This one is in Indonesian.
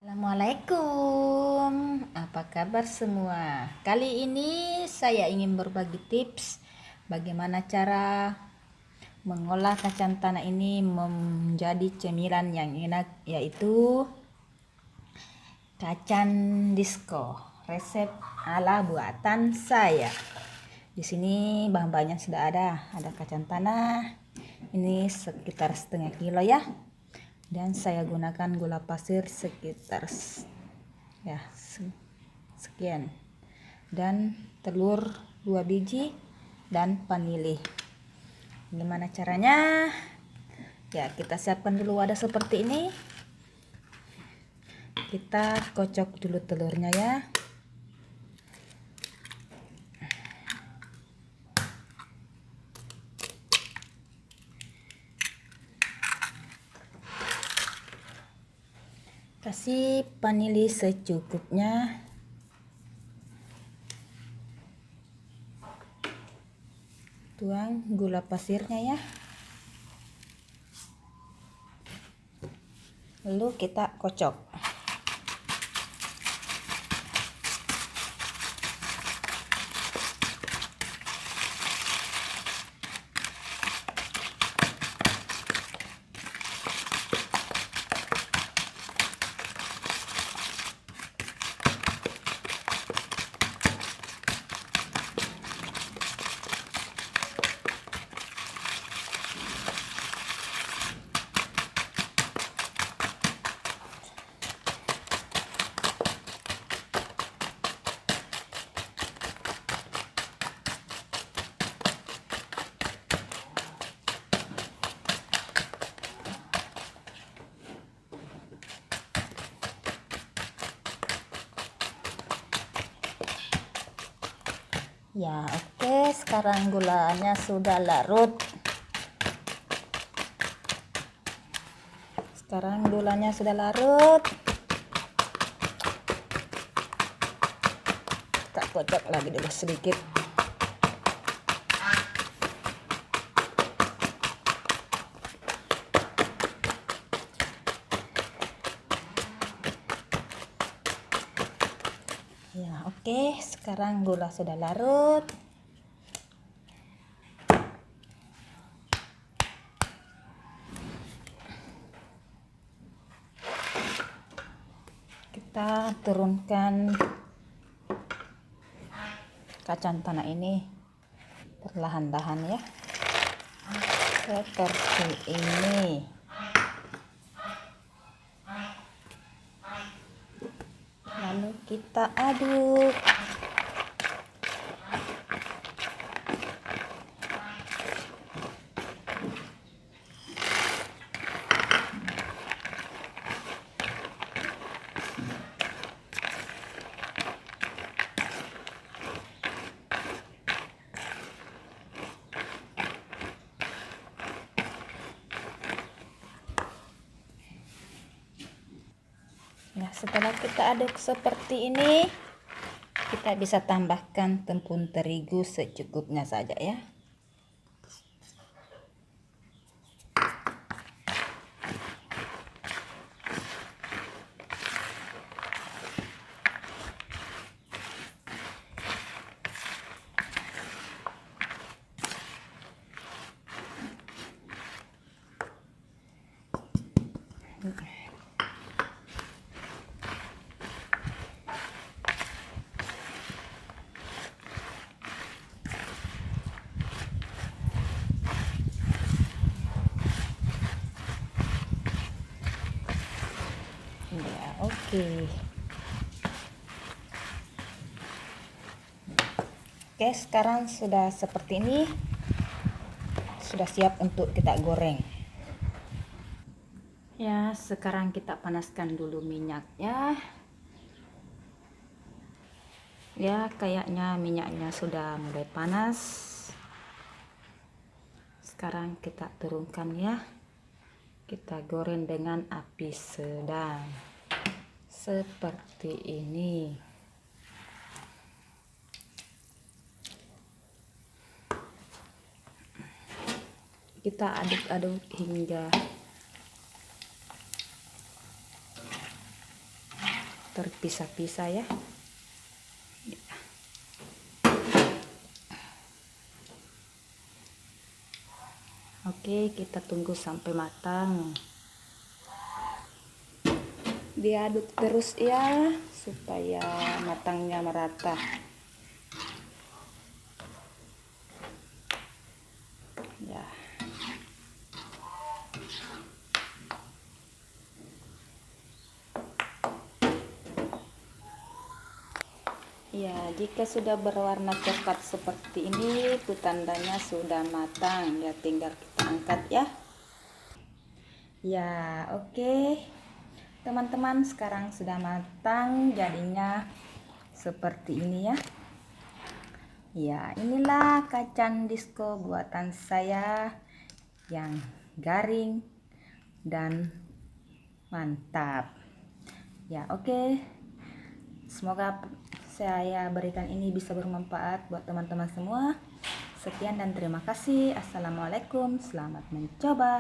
Assalamualaikum, apa kabar semua? Kali ini saya ingin berbagi tips bagaimana cara mengolah kacang tanah ini menjadi cemilan yang enak, yaitu kacang disco, resep ala buatan saya. Di sini bahan-bahannya sudah ada kacang tanah, ini sekitar setengah kilo ya. Dan saya gunakan gula pasir sekitar sekian, dan telur 2 biji dan vanili. Gimana caranya? Ya, kita siapkan dulu wadah seperti ini. Kita kocok dulu telurnya ya. Kasih vanili secukupnya. Tuang gula pasirnya ya. Lalu kita kocok. Ya, oke, sekarang gulanya sudah larut. Kita kocok lagi dulu sedikit. Ya, oke, sekarang gula sudah larut. Kita turunkan kacang tanah ini perlahan-lahan ya, seperti ini. Lalu kita aduk. Nah, setelah kita aduk seperti ini, kita bisa tambahkan tepung terigu secukupnya saja ya. Ya, oke. Oke, sekarang sudah seperti ini. Sudah siap untuk kita goreng. Ya, sekarang kita panaskan dulu minyaknya. Ya, kayaknya minyaknya sudah mulai panas. Sekarang kita turunkan ya. Kita goreng dengan api sedang. Seperti ini. Kita aduk-aduk hingga terpisah-pisah ya. Oke, kita tunggu sampai matang. Diaduk terus ya supaya matangnya merata. Ya. Ya, jika sudah berwarna coklat seperti ini, itu tandanya sudah matang. Ya, tinggal kita angkat ya. Ya, oke. Teman-teman, sekarang sudah matang, jadinya seperti ini ya. Ya, inilah kacang disco buatan saya yang garing dan mantap. Ya, oke. Semoga saya berikan ini bisa bermanfaat buat teman-teman semua. Sekian dan terima kasih. Assalamualaikum, selamat mencoba.